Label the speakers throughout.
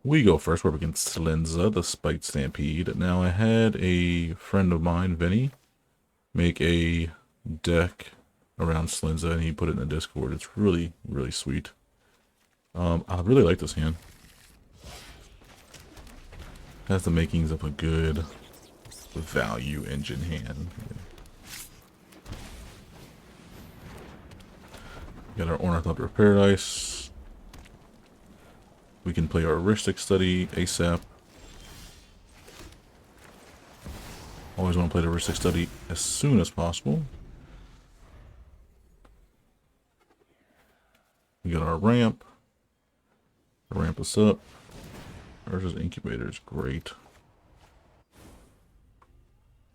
Speaker 1: We go first. We're against Slinza, the Spiked Stampede. Now, I had a friend of mine, Vinny, make a deck around Slinza, and he put it in the Discord. It's really, really sweet. I really like this hand. Has the makings of a good value engine hand. Got our Ornithopter of Paradise. We can play our Heuristic Study ASAP. Always want to play the Heuristic Study as soon as possible. We got our ramp. Ramp us up. Urza's Incubator is great.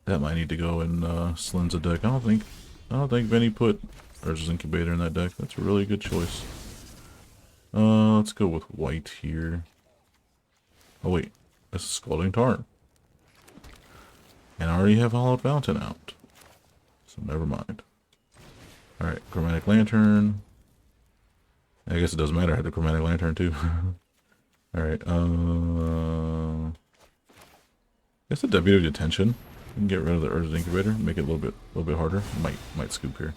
Speaker 1: That might need to go in Slinza deck. I don't think Vinny put Urza's Incubator in that deck. That's a really good choice. Let's go with white here. Oh wait, this is Scalding Tarn. And I already have Hollowed Fountain out. So never mind. Alright, Chromatic Lantern. I guess it doesn't matter, I had the Chromatic Lantern too. Alright, guess the Deputy of Detention. We can get rid of the Urza's Incubator, make it a little bit harder. Might scoop here.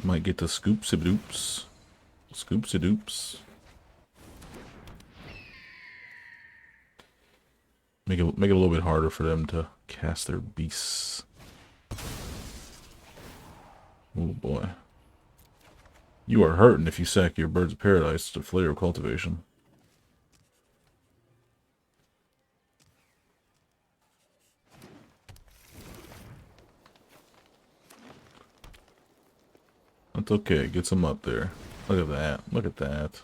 Speaker 1: Might get the Scoopsie-Doops. Scoopsie-Doops. Make it a little bit harder for them to cast their beasts. Oh boy. You are hurting if you sack your Birds of Paradise to Flare of Cultivation. That's okay, gets him up there. Look at that, look at that.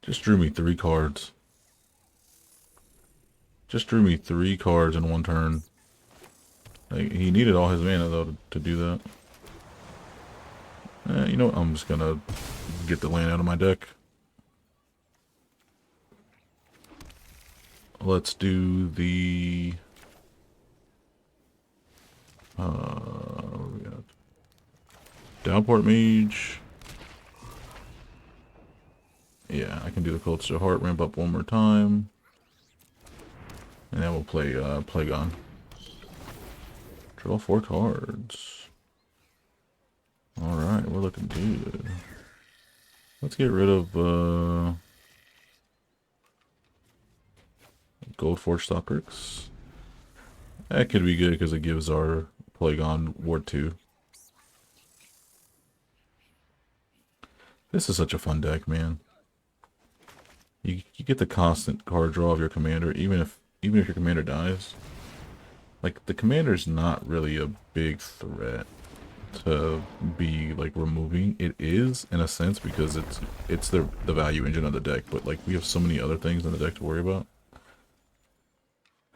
Speaker 1: Just drew me 3 cards. Just drew me 3 cards in one turn. Like, he needed all his mana though to do that. You know what? I'm just gonna get the land out of my deck. Let's do the what we got? Downport Mage. Yeah, I can do the Cultist of Heart, ramp up one more time. And then we'll play Plagon. Draw 4 cards. Alright, we're looking good. Let's get rid of Gold Forge Stoppers. That could be good because it gives our Plagon Ward 2. This is such a fun deck, man. You get the constant card draw of your commander, even if your commander dies. Like, the commander's not really a big threat to be like removing. It is in a sense because it's the value engine of the deck, but like we have so many other things in the deck to worry about.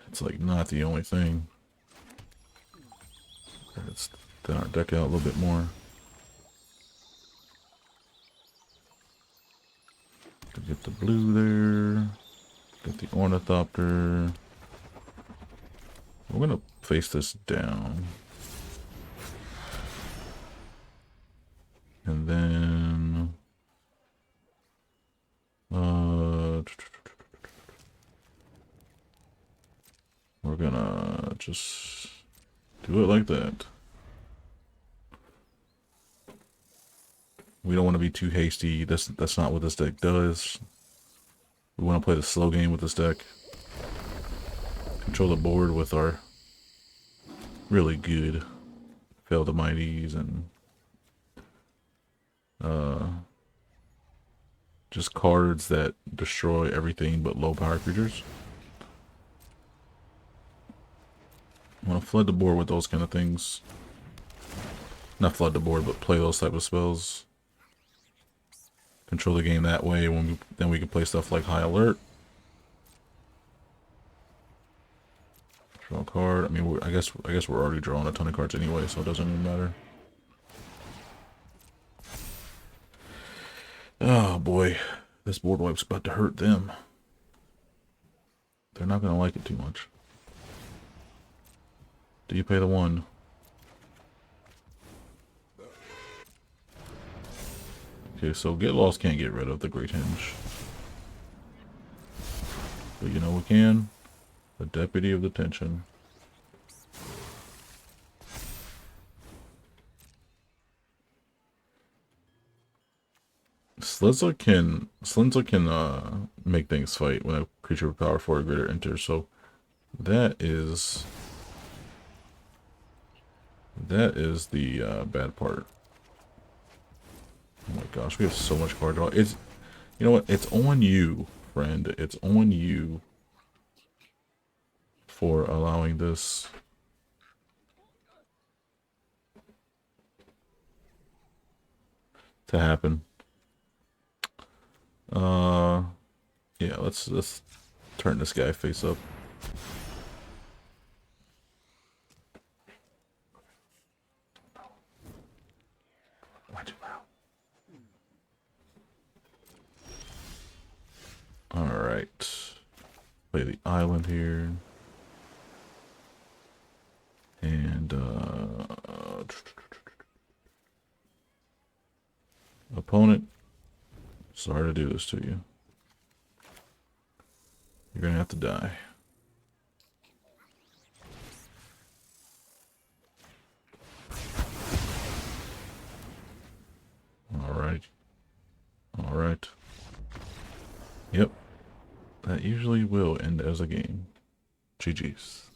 Speaker 1: It's like not the only thing. Let's thin our deck out a little bit more. Get the blue there. Get the Ornithopter. We're gonna face this down. And then we're gonna just do it like that. We don't want to be too hasty. That's not what this deck does. We want to play the slow game with this deck. Control the board with our really good Fail the Mighties and just cards that destroy everything but low power creatures. I want to flood the board with those kind of things. Not flood the board, but play those type of spells. Control the game that way. Then we can play stuff like High Alert. Draw a card. I mean, I guess we're already drawing a ton of cards anyway, so it doesn't even matter. Oh boy, this board wipe's about to hurt them. They're not gonna like it too much. Do you pay the 1? Okay, so Get Lost can't get rid of the Great Hinge. But you know we can? The Deputy of Detention. Slinza can make things fight when a creature with power 4 or greater enters, so that is the bad part. Oh my gosh, we have so much card draw. It's, you know what? It's on you, friend. It's on you for allowing this to happen. Yeah, let's turn this guy face up. Alright. Play the island here. And, opponent, sorry to do this to you. You're gonna have to die. Alright. Alright. Yep. That usually will end as a game. GG's.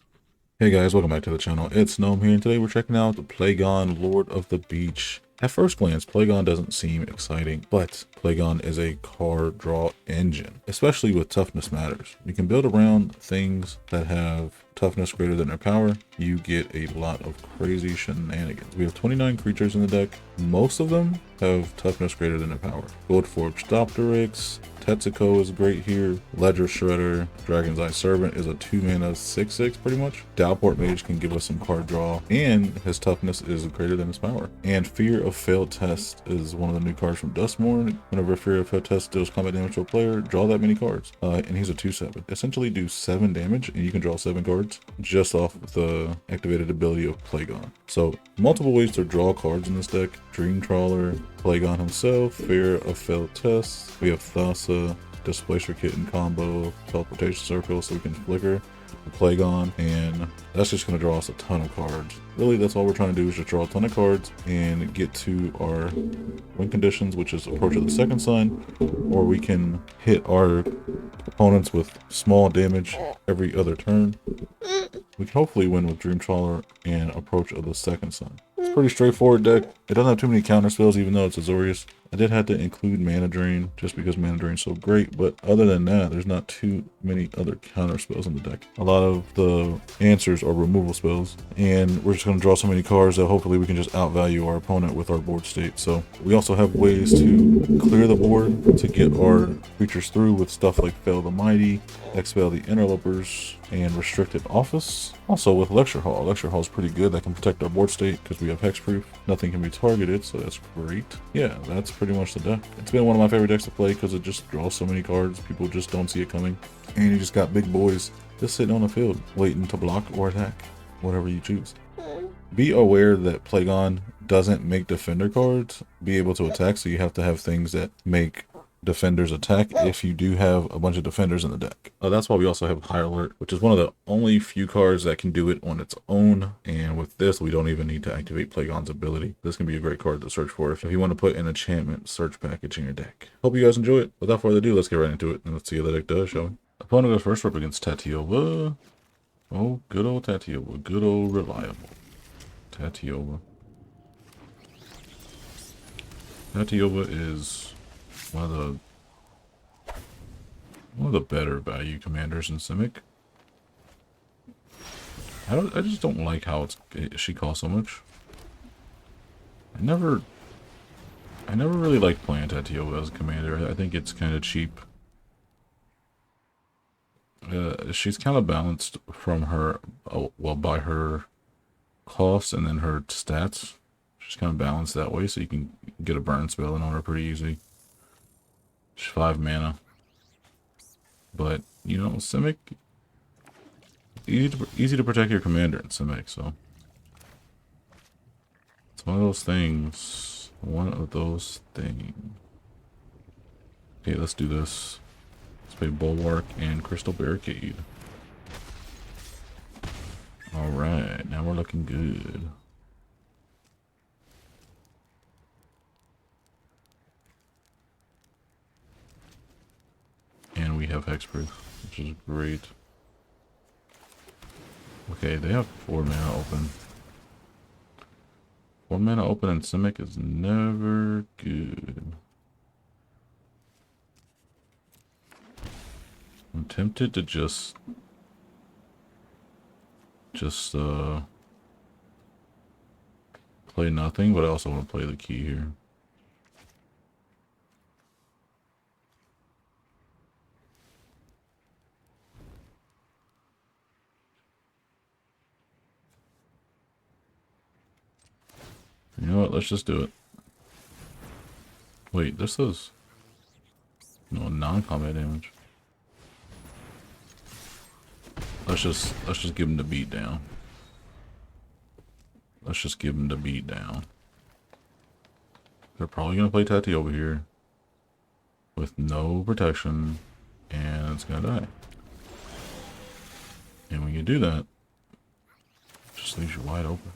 Speaker 1: Hey guys, welcome back to the channel. It's Gnome here, and today we're checking out the Plagon, Lord of the Beach. At first glance, Plagon doesn't seem exciting, but Plagon is a card draw engine, especially with toughness matters. You can build around things that have toughness greater than their power. You get a lot of crazy shenanigans. We have 29 creatures in the deck. Most of them have toughness greater than their power. Goldforged Dopteryx, Tetsuko is great here. Ledger Shredder, Dragon's Eye Servant is a 2-mana 6/6 pretty much. Dowport Mage can give us some card draw, and his toughness is greater than his power. And Fear of Failed Test is one of the new cards from Dustmourn. Whenever Fear of Failed Test deals combat damage to a player, draw that many cards. And he's a 2/7. Essentially do 7 damage, and you can draw 7 cards just off of the activated ability of Plagon. So multiple ways to draw cards in this deck. Dream Trawler, Plagon himself, Fear of Failed Test. We have Thassa, Displacer Kitten combo, Teleportation Circle so we can flicker the Plagon, and that's just going to draw us a ton of cards. Really, that's all we're trying to do is just draw a ton of cards and get to our win conditions, which is Approach of the Second Sun, or we can hit our opponents with small damage every other turn. We can hopefully win with Dream Trawler and Approach of the Second Sun. It's a pretty straightforward deck. It doesn't have too many counter spells, even though it's Azorius. I did have to include Mana Drain just because Mana Drain is so great, but other than that, there's not too many other counter spells in the deck. A lot of the answers are removal spells, and we're just going to draw so many cards that hopefully we can just outvalue our opponent with our board state. So we also have ways to clear the board to get our creatures through with stuff like Fell the Mighty, Expel the Interlopers, and Restricted Office. Also with Lecture Hall. Lecture Hall is pretty good. That can protect our board state because we have hexproof. Nothing can be targeted, so that's great. Yeah, that's pretty much the deck. It's been one of my favorite decks to play because it just draws so many cards. People just don't see it coming. And you just got big boys just sitting on the field waiting to block or attack, whatever you choose. Be aware that Plagon doesn't make defender cards be able to attack, so you have to have things that make defenders attack if you do have a bunch of defenders in the deck. That's why we also have High Alert, which is one of the only few cards that can do it on its own. And with this, we don't even need to activate Plagon's ability. This can be a great card to search for if you want to put an enchantment search package in your deck. Hope you guys enjoy it. Without further ado, let's get right into it and let's see how the deck does, shall we? Opponent goes first, up against Tatyova. Oh, good old Tatyova. Good old reliable Tatyova. Tatyova is one of the better value commanders in Simic. I just don't like how she costs so much. I never really liked playing Tatyova as a commander. I think it's kind of cheap. She's kind of balanced from her, well, by her cost and then her stats. She's kind of balanced that way, so you can get a burn spell in on her pretty easy. She's 5 mana. But, you know, Simic, easy to protect your commander in Simic, so. It's one of those things. One of those things. Okay, let's do this. Let's play Bulwark and Crystal Barricade. Alright, now we're looking good. And we have Hexproof, which is great. Okay, they have 4 mana open. 4 mana open in Simic is never good. I'm tempted to just play nothing, but I also want to play the key here. You know what? Let's just do it. Wait, this is no non-combat damage. Let's just give him the beat down. Let's just give him the beat down. They're probably gonna play Tatyova here with no protection, and it's gonna die. And when you do that, it just leaves you wide open.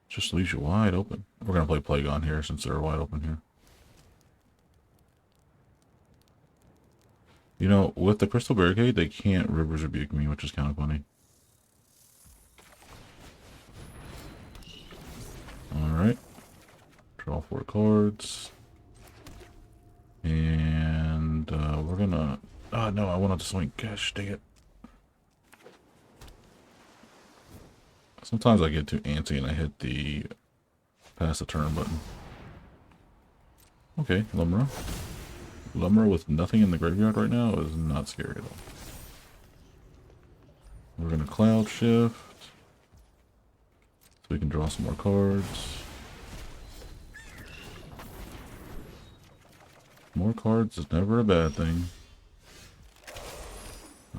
Speaker 1: Just leaves you wide open. We're gonna play Plagon here since they're wide open here. You know, with the Crystal Barricade, they can't River's Rebuke me, which is kind of funny. Alright. Draw 4 cards. And we're gonna... Oh, no, I wanted to swing. Gosh, dang it. Sometimes I get too antsy and I hit the pass the turn button. Okay, Lumra. Lumra with nothing in the graveyard right now is not scary at all. We're going to Cloud Shift so we can draw some more cards. More cards is never a bad thing.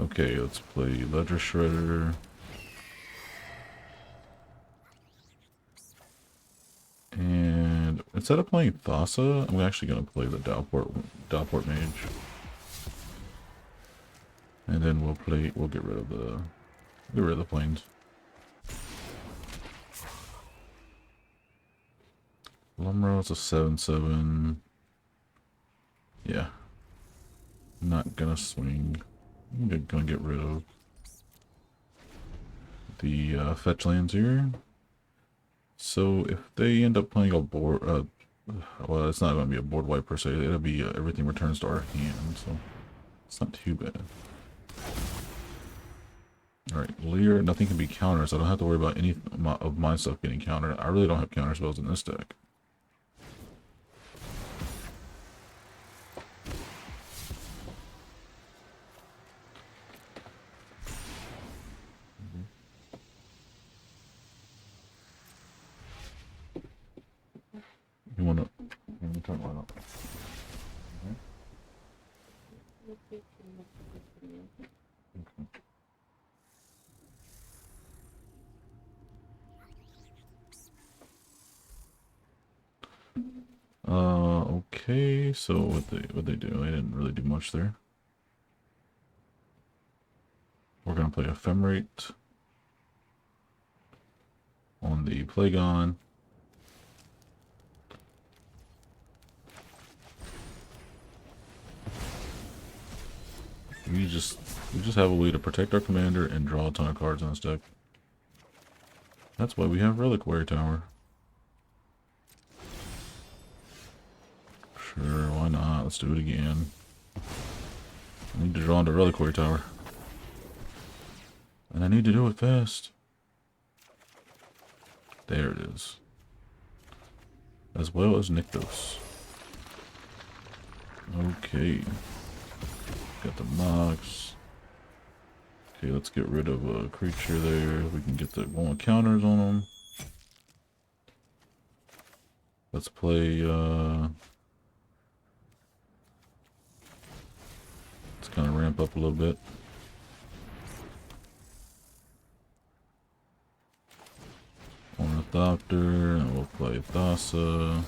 Speaker 1: Okay, let's play Ledger Shredder. And instead of playing Thassa, I'm actually going to play the Dalport Mage. And then we'll get rid of the planes. Lumrow's a 7/7. Yeah. Not gonna swing. I'm gonna get rid of the fetch lands here. So if they end up playing a board, well, it's not going to be a board wipe per se. It'll be everything returns to our hand, so it's not too bad. All right, Leer, nothing can be countered, so I don't have to worry about any of my stuff getting countered. I really don't have counter spells in this deck. You want to turn one up? Okay, so what they do? They didn't really do much there. We're gonna play Ephemerate on the Plagon. We just have a way to protect our commander and draw a ton of cards on this deck. That's why we have Reliquary Tower. Sure, why not? Let's do it again. I need to draw into Reliquary Tower. And I need to do it fast. There it is. As well as Nykthos. Okay. Got the Mox. Okay, let's get rid of a creature there. We can get the one counters on them. Let's play, let's kind of ramp up a little bit. On Doctor, and we'll play Thassa.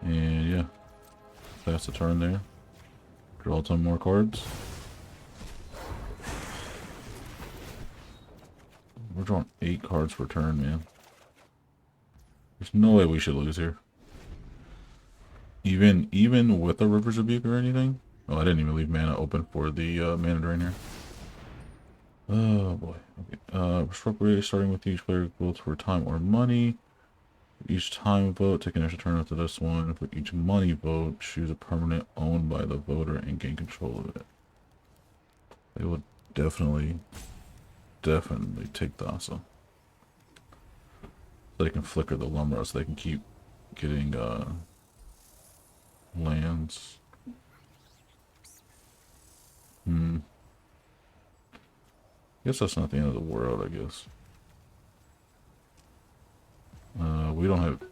Speaker 1: And yeah, pass the turn there. Draw 10 more cards. We're drawing 8 cards per turn, man. There's no way we should lose here. Even with a River's Rebuke or anything? Oh, I didn't even leave mana open for the mana drain here. Oh boy. Okay. Appropriate starting with each player votes for time or money. For each time vote, take an extra turn after this one. For each money vote, choose a permanent owned by the voter and gain control of it. They will definitely take Thassa. They can flicker the Lumra so they can keep getting lands. Guess that's not the end of the world, I guess. We don't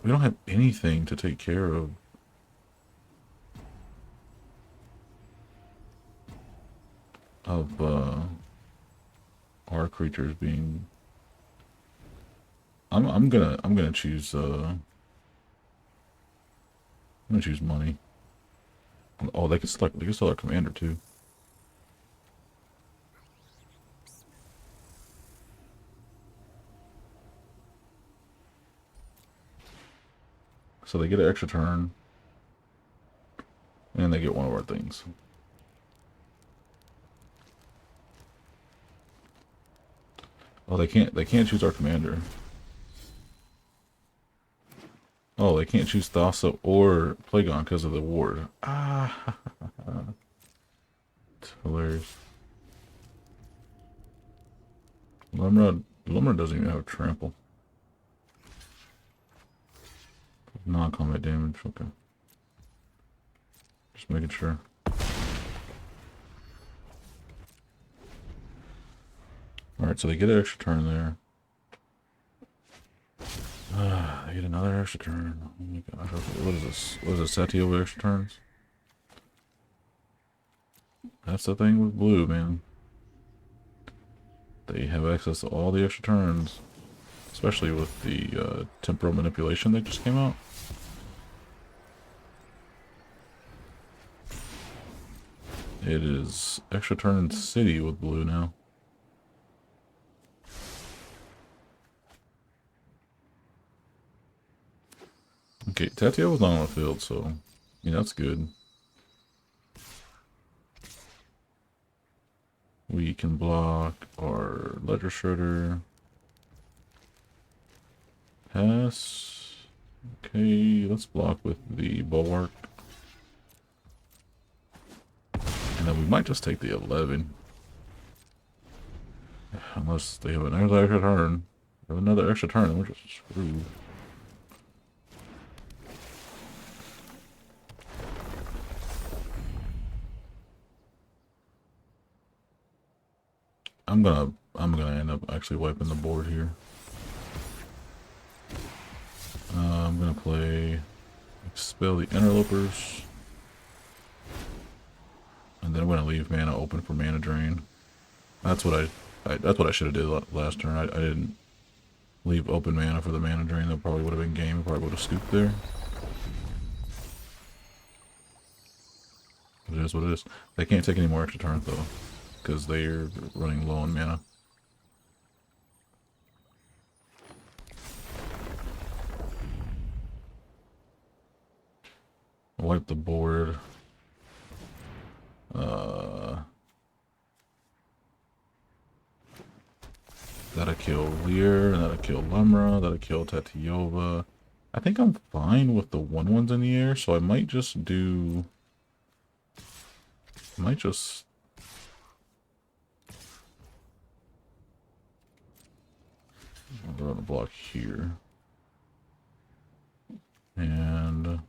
Speaker 1: have anything to take care of. Our creatures being. I'm gonna choose I'm gonna choose money. Oh, they can select our commander too. So they get an extra turn. And they get one of our things. Oh, they can't choose our commander. Oh, they can't choose Thassa or Plagon because of the ward. Ah, it's hilarious. Lumra doesn't even have trample. Non-combat damage, okay. Just making sure. Alright, so they get an extra turn there. They get another extra turn. Oh my gosh, what is this? What is this, Tatyova extra turns? That's the thing with blue, man. They have access to all the extra turns. Especially with the temporal manipulation that just came out. It is extra turn city with blue now. Okay, Tatyova was not on the field, so yeah, that's good. We can block our Ledger Shredder. Pass. Okay, let's block with the Bulwark. And then we might just take the 11. Unless they have another extra turn. They have another extra turn, then we're just screwed. I'm gonna end up actually wiping the board here. I'm gonna play Expel the Interlopers. And then I'm gonna leave mana open for mana drain. That's what I should have did last turn. I didn't leave open mana for the mana drain. That probably would have been game. Probably would have scooped there. It is what it is. They can't take any more extra turns though, because they're running low on mana. Wipe the board. That'll kill Lear, and that'll kill Lemra, that'll kill Tatyova. I think I'm fine with the 1/1s in the air, so I might just do... I'm going to block here. And...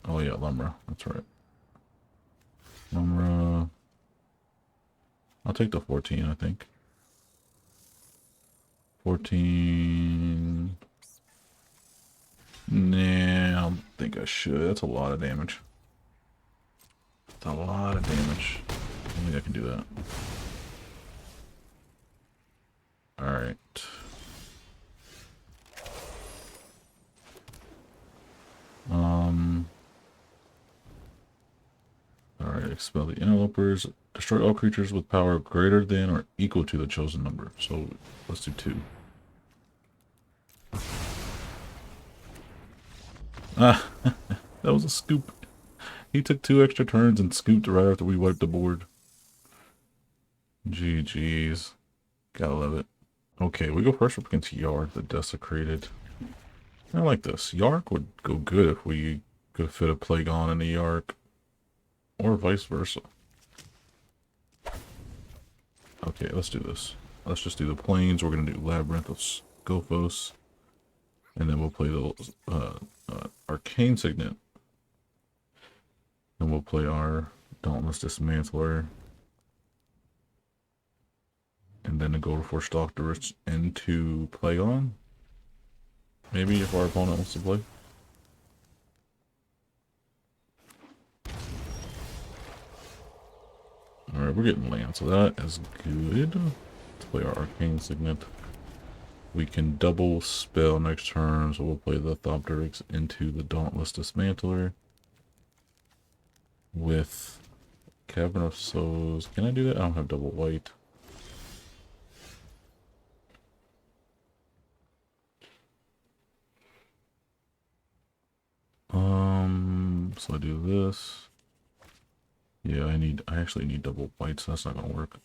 Speaker 1: oh yeah, Lemra, that's right. Lemra... I'll take the 14, I think. 14... Nah, I don't think I should. That's a lot of damage. That's a lot of damage. Maybe I can do that. Alright. Alright, expel the interlopers. Destroy all creatures with power greater than or equal to the chosen number. So let's do 2. Ah, that was a scoop. He took 2 extra turns and scooped right after we wiped the board. GG's. Gotta love it. Okay, we go first up against Yarok, the Desecrated. I like this. Yarok would go good if we could fit a Plagon in the Yarok. Or vice versa. Okay, let's do this. Let's just do the planes. We're going to do Labyrinth of Scophos. And then we'll play the Arcane Signet. And we'll play our Dauntless Dismantler. And then go for Stalkers into Plagon. Maybe if our opponent wants to play. Alright, we're getting land, so that is good. Let's play our Arcane Signet. We can double spell next turn, so we'll play the Thopteryx into the Dauntless Dismantler. With Cavern of Souls. Can I do that? I don't have double white. So I do this. Yeah, I actually need double white, so that's not gonna work.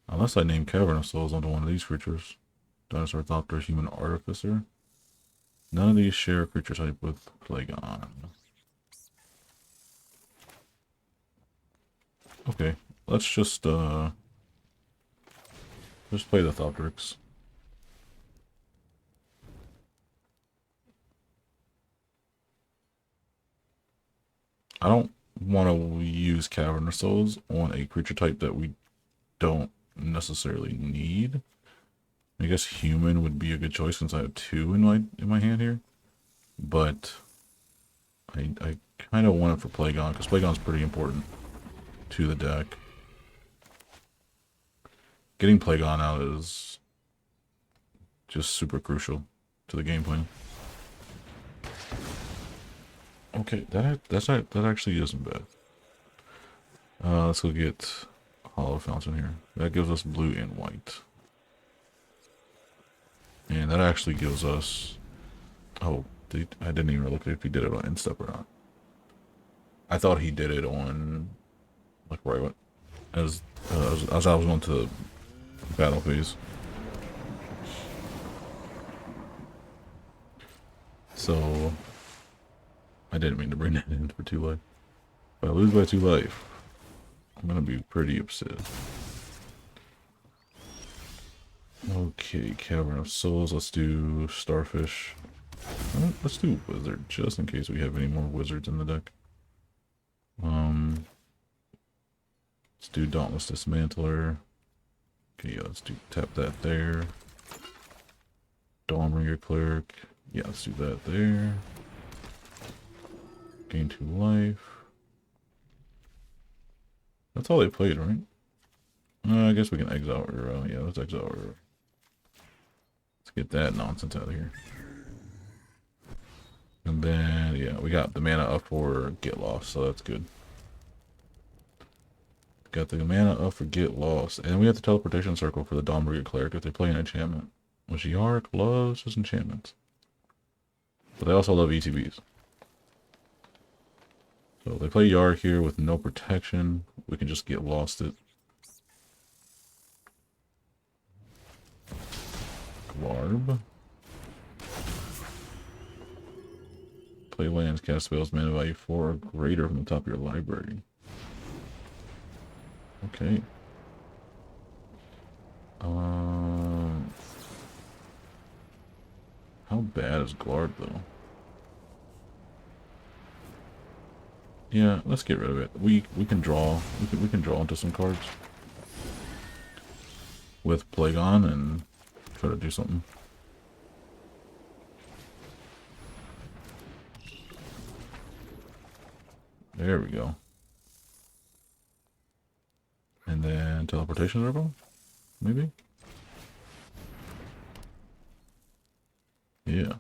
Speaker 1: Unless I name Cavern of Souls onto one of these creatures. Dinosaur Thopter, Human Artificer. None of these share a creature type with Plagon. Okay, let's just play the Thopteryx. I don't want to use Cavern of Souls on a creature type that we don't necessarily need. I guess human would be a good choice since I have 2 in my hand here. But I kind of want it for Plagon because Plagon's pretty important to the deck. Getting Plagon out is just super crucial to the game plan. Okay, that actually isn't bad. Let's go get Hollow Fountain here. That gives us blue and white. And that actually gives us... Oh, I didn't even look if he did it on Instep or not. I thought he did it on... Like where I went. As I was going to the battle phase. So... I didn't mean to bring that in for 2 life. If I lose by 2 life, I'm gonna be pretty upset. Okay, Cavern of Souls. Let's do Starfish. Let's do Wizard, just in case we have any more wizards in the deck. Let's do Dauntless Dismantler. Okay, yeah, let's tap that there. Dawnbringer Cleric. Yeah, let's do that there. Gain 2 life. That's all they played, right? I guess we can exile her. Yeah, let's exile her. Let's get that nonsense out of here. And then, yeah, we got the mana up for Get Lost, so that's good. Got the mana up for Get Lost. And we have the Teleportation Circle for the Dawnbringer Cleric if they play an enchantment. Which Yarok loves his enchantments. But they also love ETBs. So they play Yarok here with no protection. We can just get lost it. Glarb. Play lands, cast spells, mana value 4 or greater from the top of your library. Okay. How bad is Glarb though? Yeah, let's get rid of it. We can draw. We can draw into some cards with Plagon and try to do something. There we go. then teleportation circle, maybe? Yeah.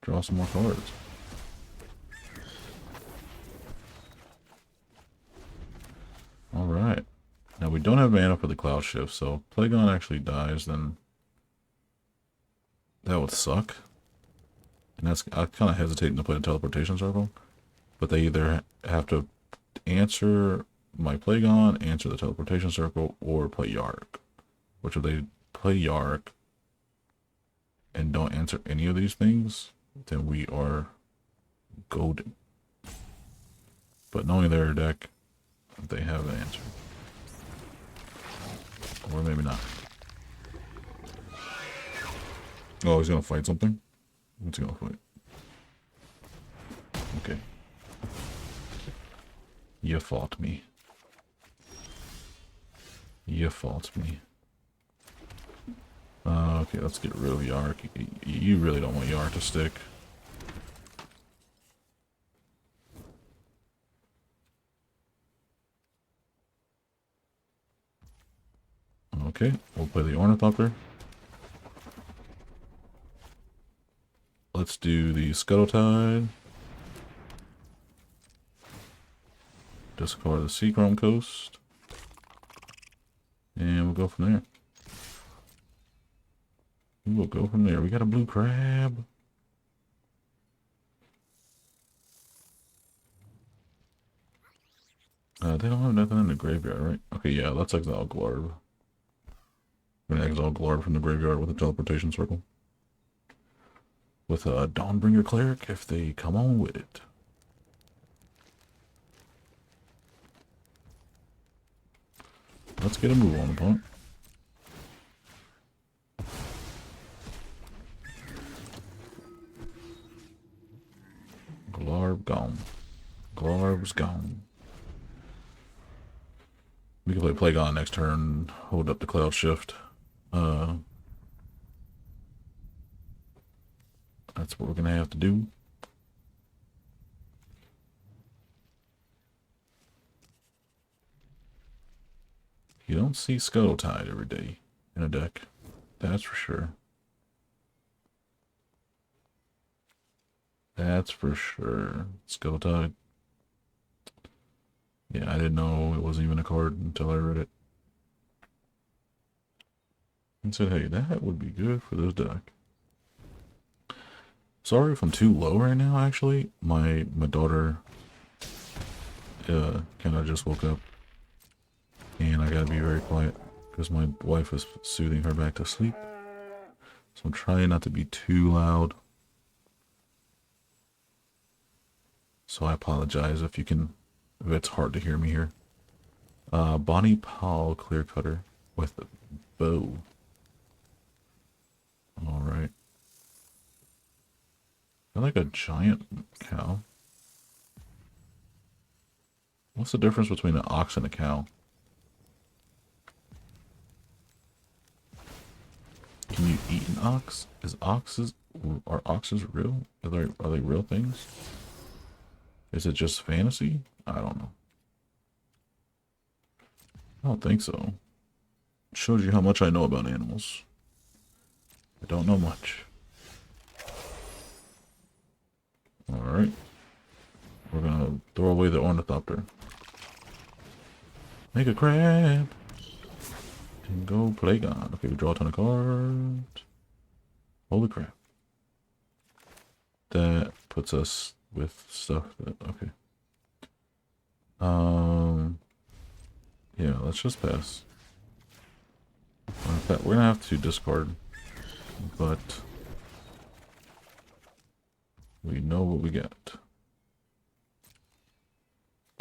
Speaker 1: Draw some more cards. Alright. Now we don't have mana for the cloud shift, so if Plagon actually dies, then that would suck. And that's, I'm kind of hesitating to play the teleportation circle. But they either have to answer my Plagon, answer the teleportation circle, or play Yarok. Which if they play Yarok and don't answer any of these things, then we are golden. But knowing their deck, they have an answer. Or maybe not. Oh, he's gonna fight something? What's he gonna fight? Okay. You fought me. You fought me. Okay, let's get rid of Yarok. You really don't want Yarok to stick. Okay, we'll play the Ornithopter. Let's do the Scuttle-Tide. Discard the Seachrome Coast. And we'll go from there. We'll go from there. We got a blue crab. They don't have nothing in the graveyard, right? Okay, yeah, let's exile Glarb. We're gonna exile Glarb from the graveyard with a teleportation circle. With a Dawnbringer Cleric if they come on with it. Let's get a move on, opponent. Glarb gone. Glarb's gone. We can play Plagon next turn, hold up the Cloud Shift. That's what we're gonna have to do. You don't see Scuttle-Tide every day in a deck. That's for sure. That's for sure. Scuttle-Tide. Yeah, I didn't know it wasn't even a card until I read it. And said, hey, that would be good for this deck. Sorry if I'm too low right now, actually. My daughter kind of just woke up. And I gotta be very quiet because my wife is soothing her back to sleep. So I'm trying not to be too loud. So I apologize if it's hard to hear me here. Bonnie Paul Clear Cutter with a bow. Alright. I like a giant cow. What's the difference between an ox and a cow? Can you eat an ox? Are oxes real? Are they real things? Is it just fantasy? I don't know. I don't think so. It shows you how much I know about animals. I don't know much. Alright. We're gonna throw away the Ornithopter. Make a crab! And go Plagon. Okay, we draw a ton of cards. Holy crap. That puts us with stuff that, okay. Yeah, let's just pass. We're gonna have to discard, but we know what we got.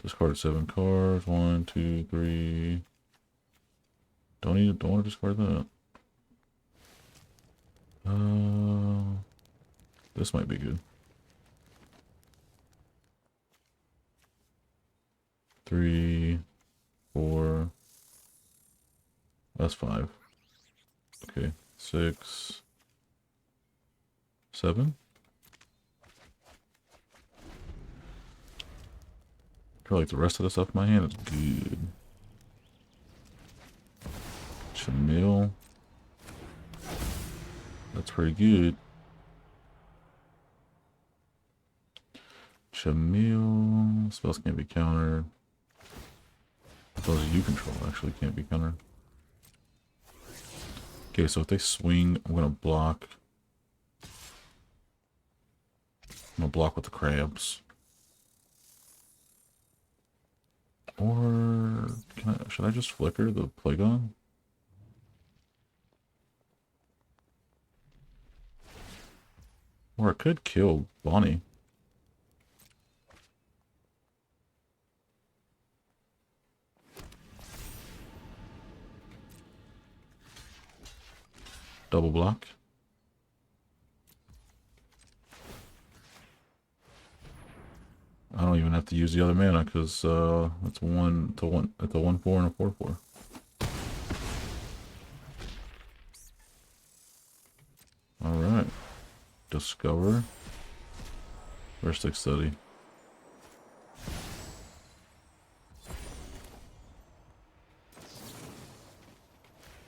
Speaker 1: Discard 7 cards. 1, 2, 3. Don't want to discard that. This might be good. 3, 4. That's 5. Okay, 6, 7. I feel like the rest of the stuff in my hand is good. Jamil. That's pretty good. Jamil. Spells can't be countered. Spells you control actually can't be countered. Okay, so if they swing, I'm gonna block. I'm gonna block with the crabs. Or should I just flicker the Plagon? Or I could kill Bonnie. Double block. I don't even have to use the other mana because it's a 1/1. It's a 1/4 and a 4/4. All right. Discover. Rustic study.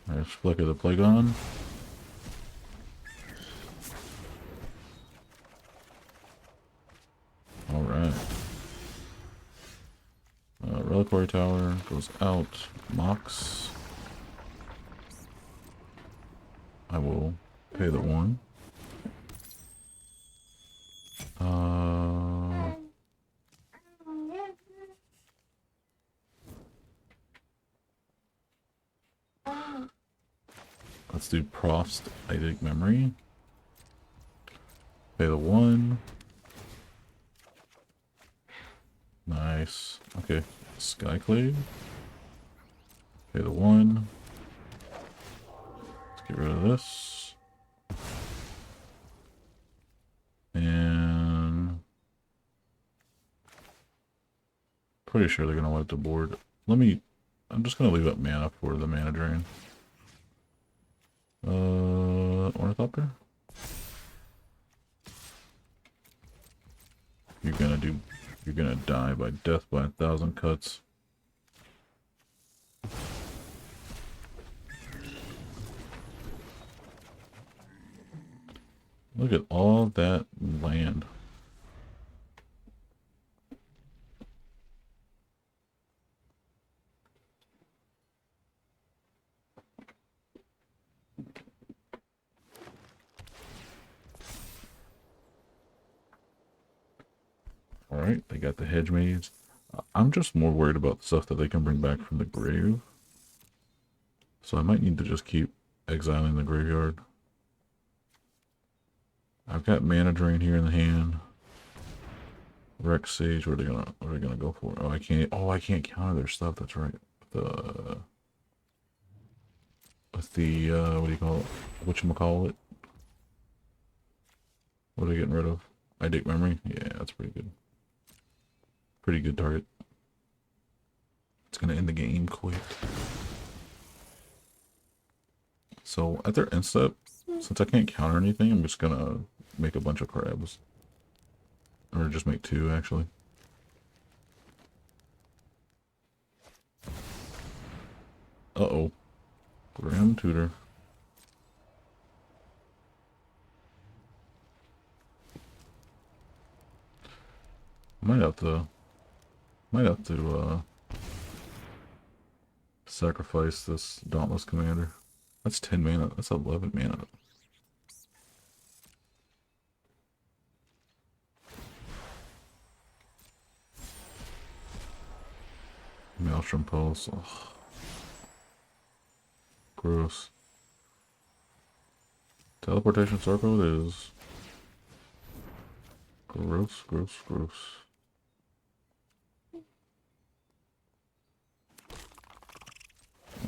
Speaker 1: There's Flicker the Plagon. Alright. Reliquary Tower goes out. Mox. I will pay the 1. Let's do Prost Eidetic Memory. Pay the 1. Nice. Okay. Skyclave. Pay the 1. Let's get rid of this. And pretty sure they're gonna wipe the board. I'm just gonna leave up mana for the mana drain. Ornithopter? You're gonna die by death by 1,000 cuts. Look at all that land. Alright, they got the hedge maze. I'm just more worried about the stuff that they can bring back from the grave. So I might need to just keep exiling the graveyard. I've got mana drain here in the hand. Rex Sage, what are they gonna go for? I can't counter their stuff, that's right. With the what do you call it? Whatchamacallit? What are they getting rid of? Eidetic Memory? Yeah, that's pretty good. Pretty good target. It's gonna end the game quick. So at their end step, since I can't counter anything, I'm just gonna make a bunch of crabs. Or just make 2 actually. Uh-oh. Grim Tutor. Might have to sacrifice this Dauntless Commander. That's 10 mana. That's 11 mana. Maelstrom Pulse. Ugh. Gross. Teleportation Circle is gross, gross, gross.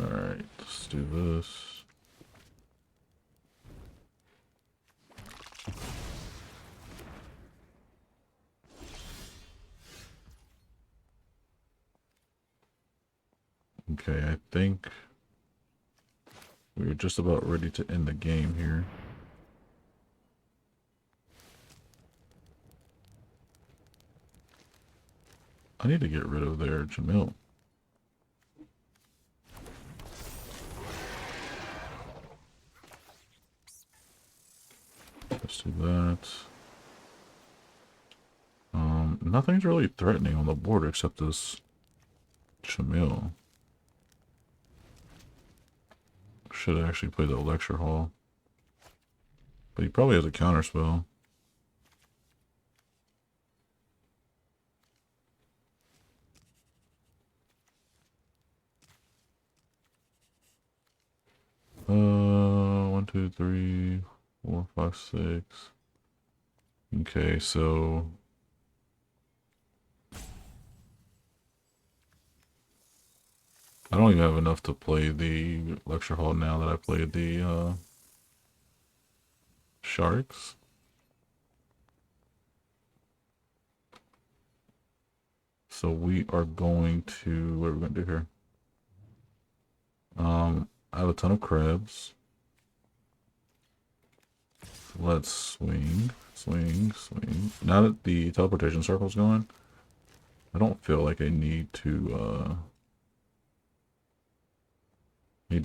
Speaker 1: Alright, let's do this. Okay, I think we're just about ready to end the game here. I need to get rid of their Jamil. Let's do that. Nothing's really threatening on the board except this Chamil. Should actually play the Lecture Hall. But he probably has a counter spell. One, two, three, 4, 5, 6. Okay, so I don't even have enough to play the Lecture Hall now that I played the Sharks. So we are going to, what are we going to do here? I have a ton of crabs. Let's swing, swing, swing. Now that the teleportation circle's going, I don't feel like I need to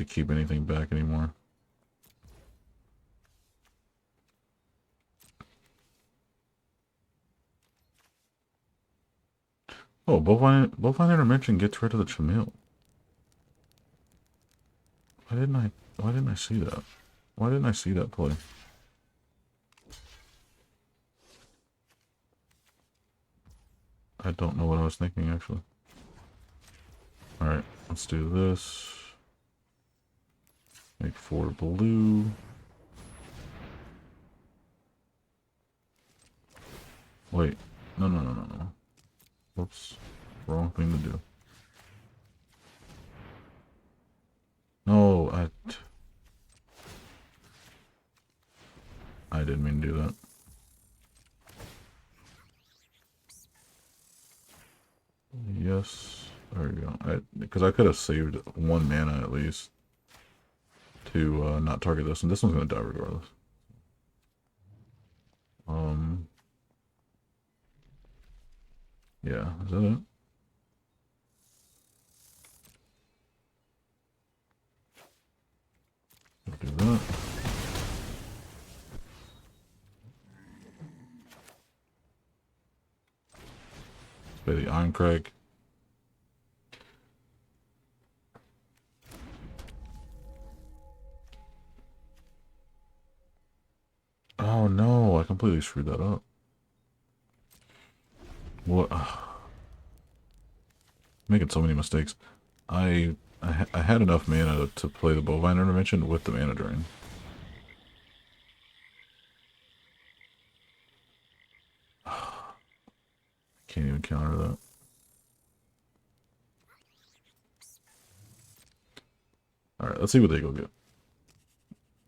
Speaker 1: keep anything back anymore. Oh, bovine intervention gets rid of the Chamil. Why didn't I see that? Why didn't I see that play? I don't know what I was thinking, actually. Alright, let's do this. Make 4 blue. Wait. No. Whoops. Wrong thing to do. No, I didn't mean to do that. Yes. There you go. Because I could have saved 1 mana at least to not target this, and this one's going to die regardless. Yeah, is that it? I'll do that. Let's play the Iron Crag. Oh no, I completely screwed that up. What? Making so many mistakes. I had enough mana to play the Bovine Intervention with the mana drain. Can't even counter that. Alright, let's see what they go get.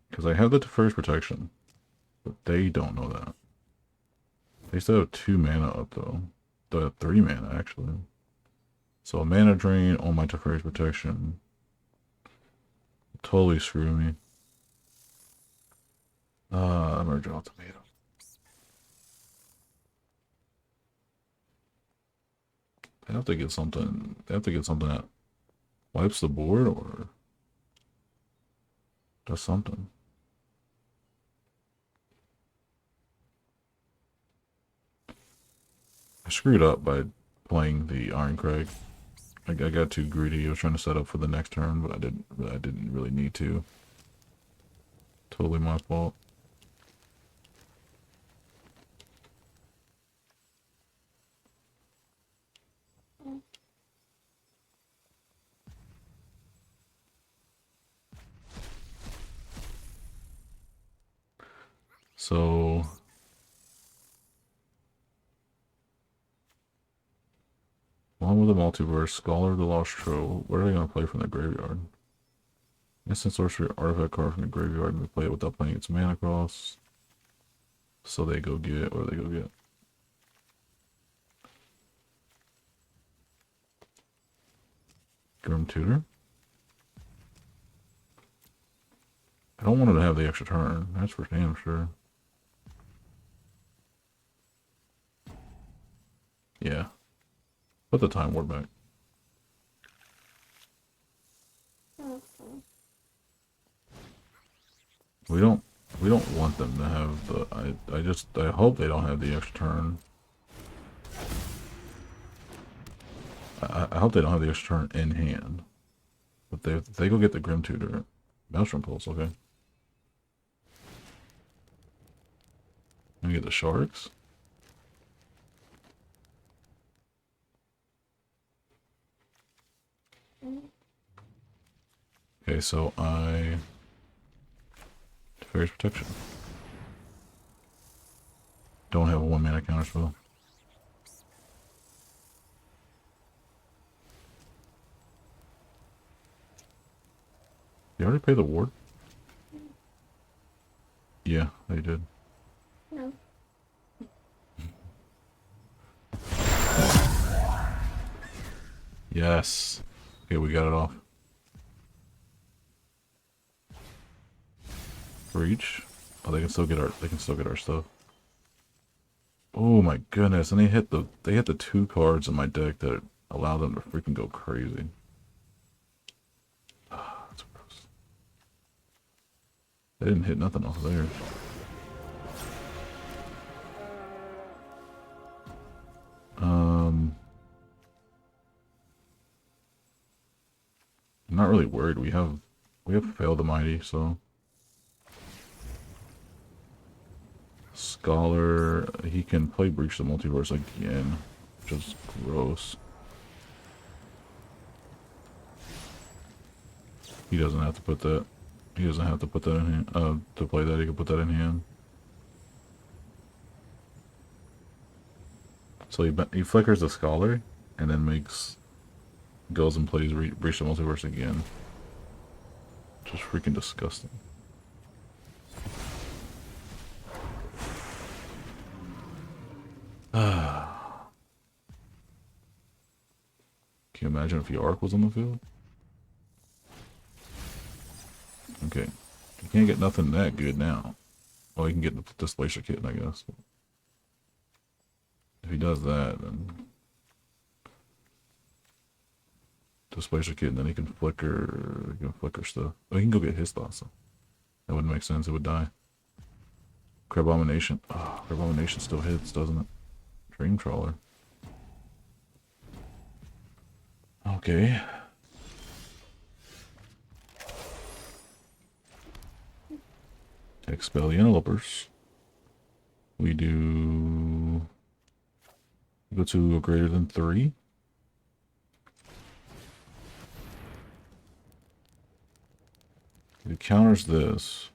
Speaker 1: Because I have the Deferred Protection. But they don't know that. They still have 2 mana up though. They have 3 mana actually. So a mana drain on my Deferred Protection. Totally screw me. I'm gonna draw a tomato. They have to get something. They have to get something that wipes the board or does something. I screwed up by playing the Iron Crag. I got too greedy. I was trying to set up for the next turn, but I didn't really need to. Totally my fault. So one with the multiverse, Scholar of the Lost Trove. What are they gonna play from the graveyard? Instant sorcery artifact card from the graveyard and they play it without playing its mana cost. So they go get, what do they go get? Grim Tutor? I don't want him to have the extra turn, that's for damn sure. Yeah. Put the Time War back. We don't We don't want them to have the... I hope they don't have the extra turn. I hope they don't have the extra turn in hand. But if they go get the Grim Tutor... Maelstrom Pulse, okay. Let me get the Sharks. Okay, so Fairy's Protection. Don't have a 1-mana counterspell. They already paid the ward? Yeah, they did.
Speaker 2: No.
Speaker 1: Yes. Okay, we got it off. Reach. Oh, they can still get our stuff. Oh my goodness! And they hit the 2 cards in my deck that allow them to freaking go crazy. That's gross. They didn't hit nothing off there. I'm not really worried. We have Fail the Mighty, so Scholar, he can play Breach the Multiverse again, which is gross. He doesn't have to put that. He doesn't have to put that in hand. To play that, he can put that in hand. So he flickers the Scholar, and then goes and plays Breach the Multiverse again. Just freaking disgusting. Can you imagine if Yarok was on the field? Okay. You can't get nothing that good now. Well, you can get the Displacer Kitten, I guess. If he does that, then... Displacer Kitten, then he can flicker stuff. Oh, he can go get his thoughts. That wouldn't make sense. It would die. Crabomination. Oh, Crabomination still hits, doesn't it? Dream Trawler. Okay. Expel the Interlopers. We go to a greater than 3. If it counters this,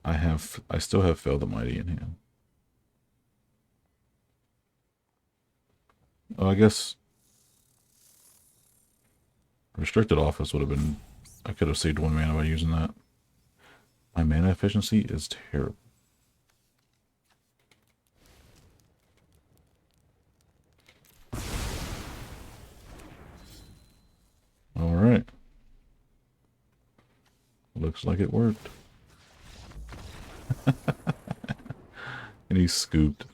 Speaker 1: I still have Fail the Mighty in hand. Oh, I guess Restricted Office would have been... I could have saved 1 mana by using that. My mana efficiency is terrible. Alright. Looks like it worked. And he's scooped.